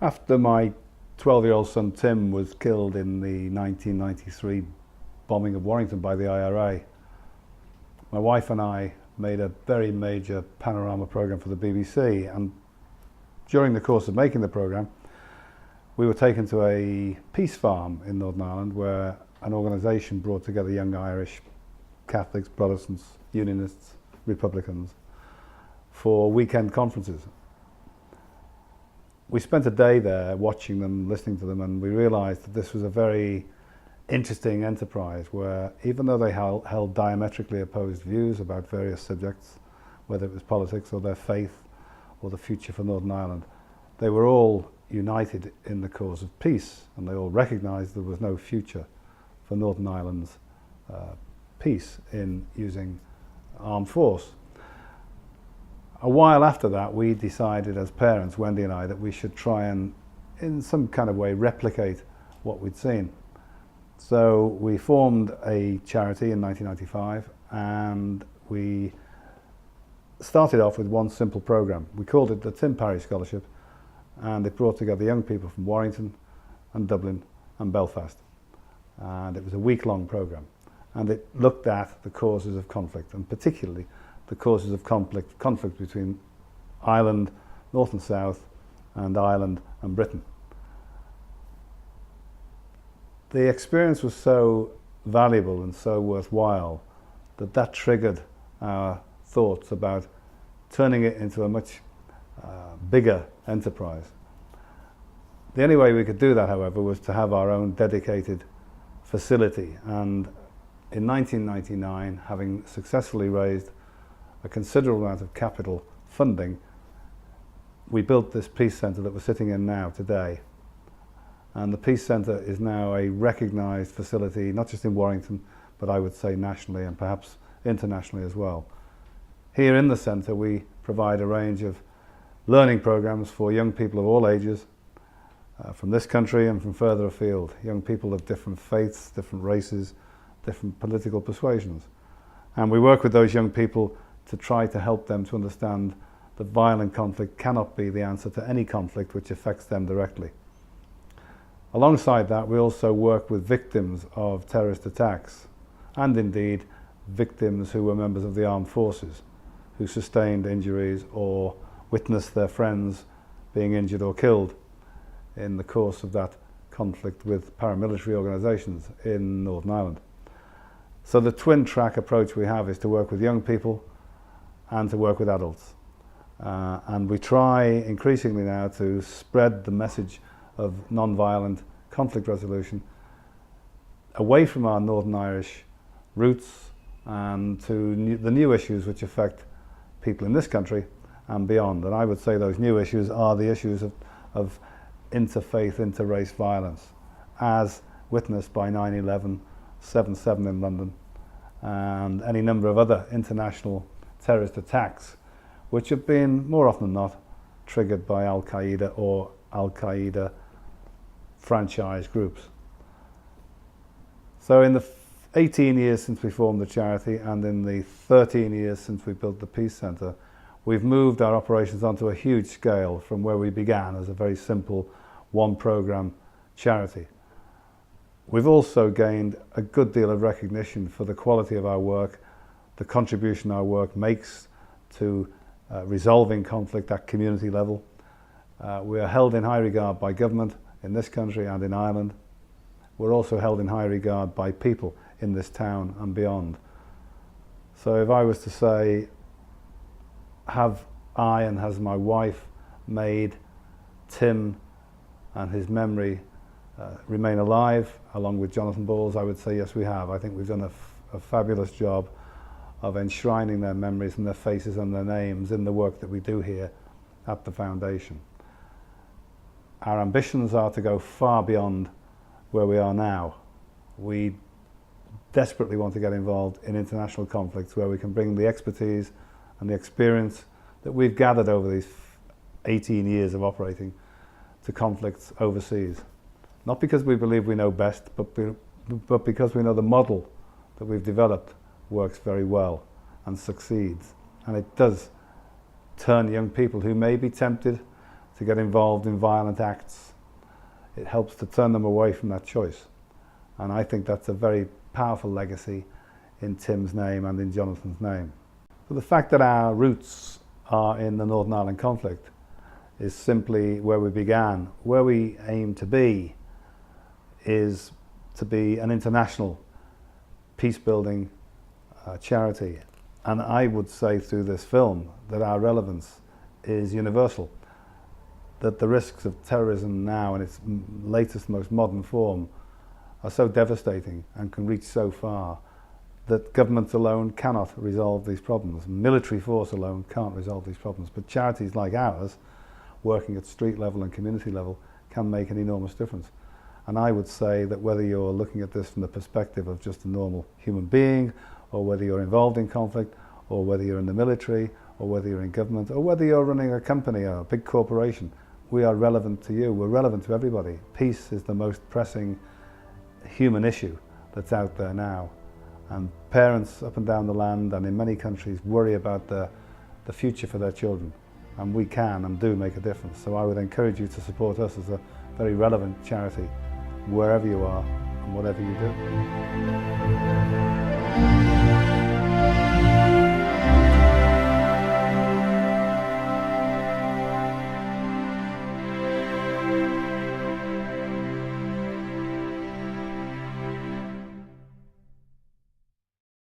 After my 12-year-old son Tim was killed in the 1993 bombing of Warrington by the IRA, my wife and I made a very major panorama programme for the BBC, and during the course of making the programme we were taken to a peace farm in Northern Ireland where an organisation brought together young Irish Catholics, Protestants, Unionists, Republicans for weekend conferences. We spent a day there watching them, listening to them, and we realised that this was a very interesting enterprise where, even though they held diametrically opposed views about various subjects, whether it was politics or their faith or the future for Northern Ireland, they were all united in the cause of peace, and they all recognised there was no future for Northern Ireland's peace in using armed force. A while after that, we decided as parents, Wendy and I, that we should try and, in some kind of way, replicate what we'd seen. So we formed a charity in 1995, and we started off with one simple programme. We called it the Tim Parry Scholarship, and it brought together young people from Warrington and Dublin and Belfast. And it was a week-long programme, and it looked at the causes of conflict, and particularly the causes of conflict between Ireland, North and South, and Ireland and Britain. The experience was so valuable and so worthwhile that triggered our thoughts about turning it into a much bigger enterprise. The only way we could do that, however, was to have our own dedicated facility, and in 1999, having successfully raised a considerable amount of capital funding, we built this Peace Centre that we're sitting in now today. And the Peace Centre is now a recognised facility, not just in Warrington, but I would say nationally and perhaps internationally as well. Here in the centre we provide a range of learning programmes for young people of all ages, from this country and from further afield, young people of different faiths, different races, different political persuasions. And we work with those young people to try to help them to understand that violent conflict cannot be the answer to any conflict which affects them directly. Alongside that, we also work with victims of terrorist attacks, and indeed victims who were members of the armed forces, who sustained injuries or witnessed their friends being injured or killed in the course of that conflict with paramilitary organisations in Northern Ireland. So the twin track approach we have is to work with young people and to work with adults. And we try increasingly now to spread the message of non-violent conflict resolution away from our Northern Irish roots and to the new issues which affect people in this country and beyond. And I would say those new issues are the issues of interfaith, inter-race violence, as witnessed by 9/11, 7/7 in London, and any number of other international terrorist attacks, which have been, more often than not, triggered by Al-Qaeda or Al-Qaeda franchise groups. So in the 18 years since we formed the charity and in the 13 years since we built the Peace Centre, we've moved our operations onto a huge scale from where we began as a very simple one programme charity. We've also gained a good deal of recognition for the quality of our work, the contribution our work makes to resolving conflict at community level. We are held in high regard by government in this country and in Ireland. We're also held in high regard by people in this town and beyond. So if I was to say, have I and has my wife made Tim and his memory remain alive along with Johnathan Ball's, I would say yes, we have. I think we've done a fabulous job of enshrining their memories and their faces and their names in the work that we do here at the foundation. Our ambitions are to go far beyond where we are now. We desperately want to get involved in international conflicts where we can bring the expertise and the experience that we've gathered over these 18 years of operating to conflicts overseas. Not because we believe we know best, but because we know the model that we've developed works very well and succeeds. And it does turn young people who may be tempted to get involved in violent acts. It helps to turn them away from that choice. And I think that's a very powerful legacy in Tim's name and in Johnathan's name. But the fact that our roots are in the Northern Ireland conflict is simply where we began. Where we aim to be is to be an international peace-building charity. And I would say through this film that our relevance is universal, that the risks of terrorism now in its latest, most modern form are so devastating and can reach so far that governments alone cannot resolve these problems. Military force alone can't resolve these problems. But charities like ours, working at street level and community level, can make an enormous difference. And I would say that whether you're looking at this from the perspective of just a normal human being, or whether you're involved in conflict, or whether you're in the military, or whether you're in government, or whether you're running a company or a big corporation, we are relevant to you. We're relevant to everybody. Peace is the most pressing human issue that's out there now. And parents up and down the land and in many countries worry about the future for their children. And we can and do make a difference. So I would encourage you to support us as a very relevant charity, wherever you are and whatever you do.